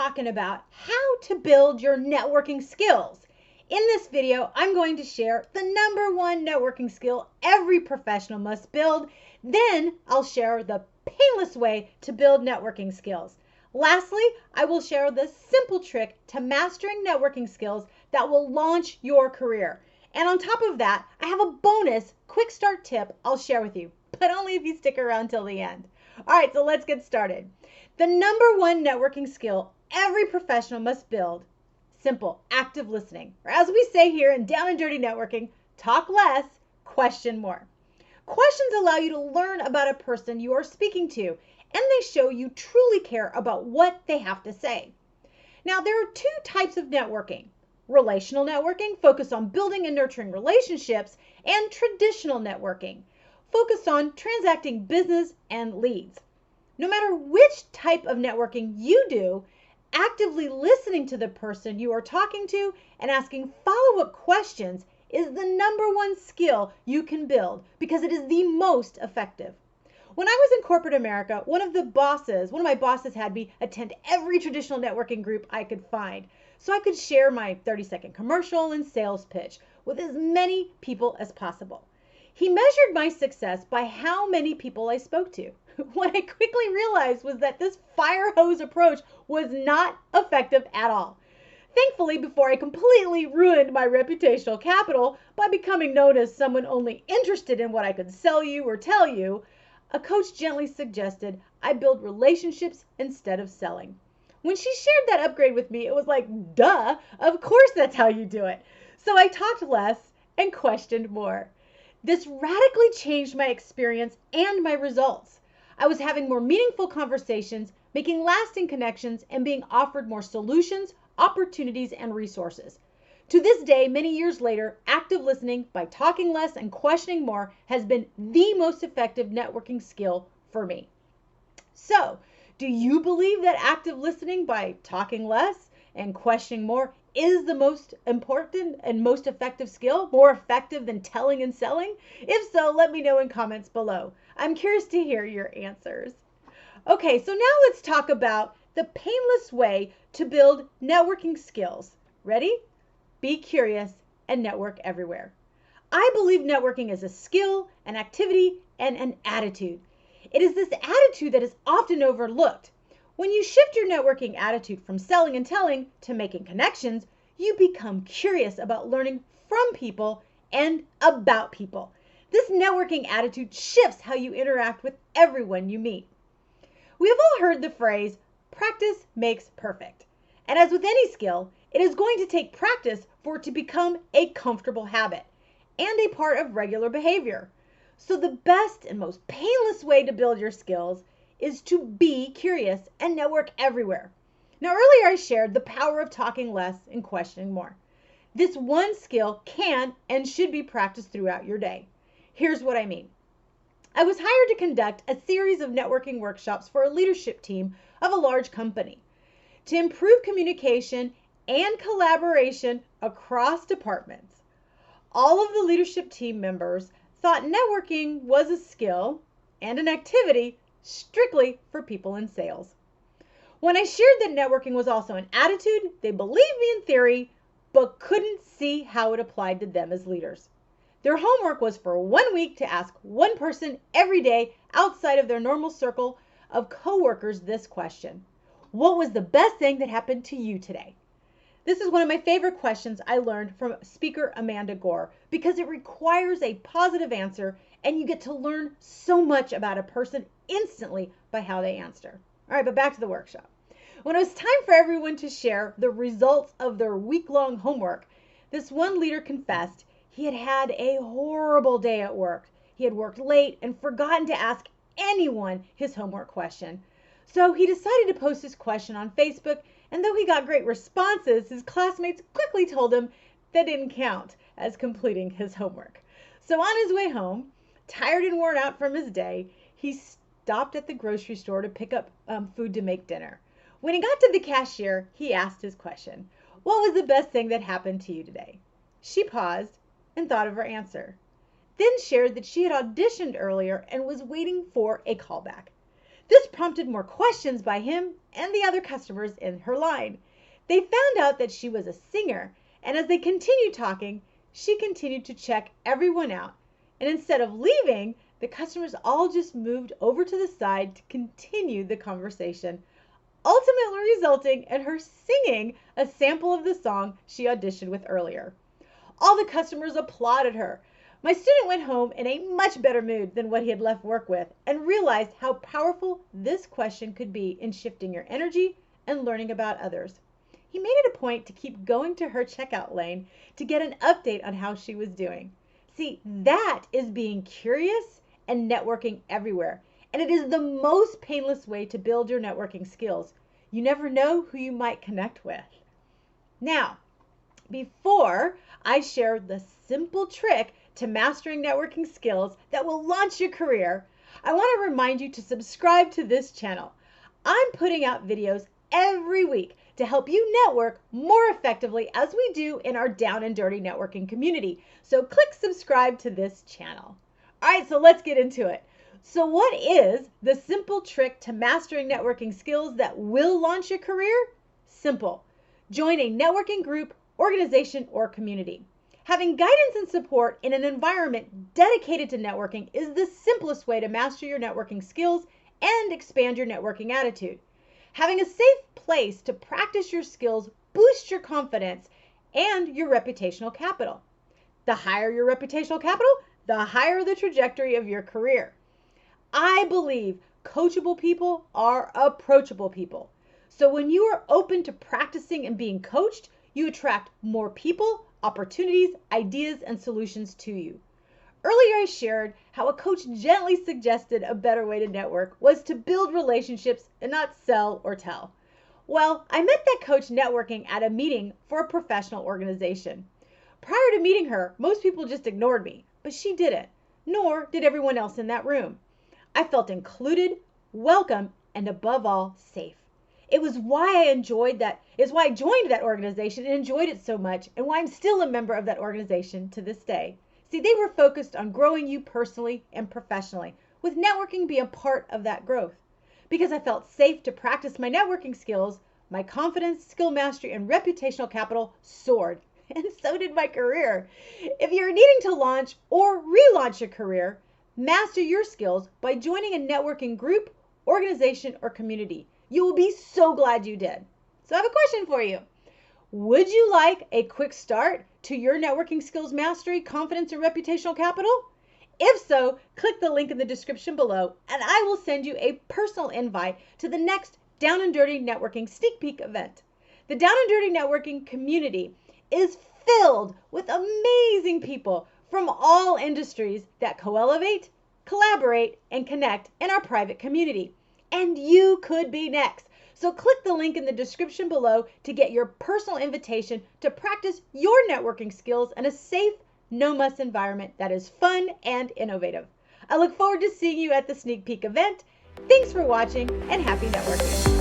talking about how to build your networking skills. In this video, I'm going to share the #1 networking skill every professional must build. Then I'll share the painless way to build networking skills. Lastly, I will share the simple trick to mastering networking skills that will launch your career. And on top of that, I have a bonus quick start tip I'll share with you, but only if you stick around till the end. All right, so let's get started. The #1 networking skill every professional must build: simple, active listening. Or as we say here in Down and Dirty Networking, talk less, question more. Questions allow you to learn about a person you are speaking to, and they show you truly care about what they have to say. Now, there are two types of networking: relational networking, focused on building and nurturing relationships, and traditional networking, focused on transacting business and leads. No matter which type of networking you do, actively listening to the person you are talking to and asking follow-up questions is the #1 skill you can build because it is the most effective. When I was in corporate America, one of my bosses had me attend every traditional networking group I could find so I could share my 30-second commercial and sales pitch with as many people as possible. He measured my success by how many people I spoke to. What I quickly realized was that this fire hose approach was not effective at all. Thankfully, before I completely ruined my reputational capital by becoming known as someone only interested in what I could sell you or tell you, a coach gently suggested I build relationships instead of selling. When she shared that upgrade with me, it was like, duh, of course that's how you do it. So I talked less and questioned more. This radically changed my experience and my results. I was having more meaningful conversations, making lasting connections, and being offered more solutions, opportunities, and resources. To this day, many years later, active listening by talking less and questioning more has been the most effective networking skill for me. So, do you believe that active listening by talking less and questioning more is the most important and most effective skill, more effective than telling and selling? If so, let me know in comments below. I'm curious to hear your answers. Okay, so now let's talk about the painless way to build networking skills. Ready? Be curious and network everywhere. I believe networking is a skill, an activity, and an attitude. It is this attitude that is often overlooked. When you shift your networking attitude from selling and telling to making connections, you become curious about learning from people and about people. This networking attitude shifts how you interact with everyone you meet. We have all heard the phrase, practice makes perfect. And as with any skill, it is going to take practice for it to become a comfortable habit and a part of regular behavior. So the best and most painless way to build your skills is to be curious and network everywhere. Now, earlier I shared the power of talking less and questioning more. This one skill can and should be practiced throughout your day. Here's what I mean. I was hired to conduct a series of networking workshops for a leadership team of a large company to improve communication and collaboration across departments. All of the leadership team members thought networking was a skill and an activity strictly for people in sales. When I shared that networking was also an attitude, they believed me in theory, but couldn't see how it applied to them as leaders. Their homework was for 1 week to ask one person every day outside of their normal circle of coworkers this question: what was the best thing that happened to you today? This is one of my favorite questions I learned from speaker Amanda Gore because it requires a positive answer and you get to learn so much about a person instantly by how they answer. All right, but back to the workshop. When it was time for everyone to share the results of their week-long homework, this one leader confessed he had had a horrible day at work. He had worked late and forgotten to ask anyone his homework question. So he decided to post his question on Facebook, and though he got great responses, his classmates quickly told him that didn't count as completing his homework. So on his way home, tired and worn out from his day, he stopped at the grocery store to pick up food to make dinner. When he got to the cashier, he asked his question: what was the best thing that happened to you today? She paused and thought of her answer, then shared that she had auditioned earlier and was waiting for a callback. This prompted more questions by him and the other customers in her line. They found out that she was a singer, and as they continued talking, she continued to check everyone out. And instead of leaving, the customers all just moved over to the side to continue the conversation, ultimately resulting in her singing a sample of the song she auditioned with earlier. All the customers applauded her. My student went home in a much better mood than what he had left work with and realized how powerful this question could be in shifting your energy and learning about others. He made it a point to keep going to her checkout lane to get an update on how she was doing. See, that is being curious and networking everywhere. And it is the most painless way to build your networking skills. You never know who you might connect with. Now, before I share the simple trick to mastering networking skills that will launch your career, I want to remind you to subscribe to this channel. I'm putting out videos every week to help you network more effectively as we do in our Down and Dirty networking community. So click subscribe to this channel. All right, so let's get into it. So what is the simple trick to mastering networking skills that will launch your career? Simple. Join a networking group, organization, or community. Having guidance and support in an environment dedicated to networking is the simplest way to master your networking skills and expand your networking attitude. Having a safe place to practice your skills boosts your confidence and your reputational capital. The higher your reputational capital, the higher the trajectory of your career. I believe coachable people are approachable people. So when you are open to practicing and being coached, you attract more people, opportunities, ideas, and solutions to you. Earlier I shared how a coach gently suggested a better way to network was to build relationships and not sell or tell. Well, I met that coach networking at a meeting for a professional organization. Prior to meeting her, most people just ignored me, but she didn't, nor did everyone else in that room. I felt included, welcome, and above all, safe. It was why I joined that organization and enjoyed it so much, and why I'm still a member of that organization to this day. See, they were focused on growing you personally and professionally, with networking being a part of that growth. Because I felt safe to practice my networking skills, my confidence, skill mastery, and reputational capital soared, and so did my career. If you're needing to launch or relaunch your career, master your skills by joining a networking group, organization, or community. You will be so glad you did. So I have a question for you. Would you like a quick start to your networking skills mastery, confidence, and reputational capital? If so, click the link in the description below and I will send you a personal invite to the next Down and Dirty Networking Sneak Peek event. The Down and Dirty Networking community is filled with amazing people from all industries that co-elevate, collaborate, and connect in our private community. And you could be next. So click the link in the description below to get your personal invitation to practice your networking skills in a safe, no-muss environment that is fun and innovative. I look forward to seeing you at the Sneak Peek event. Thanks for watching and happy networking.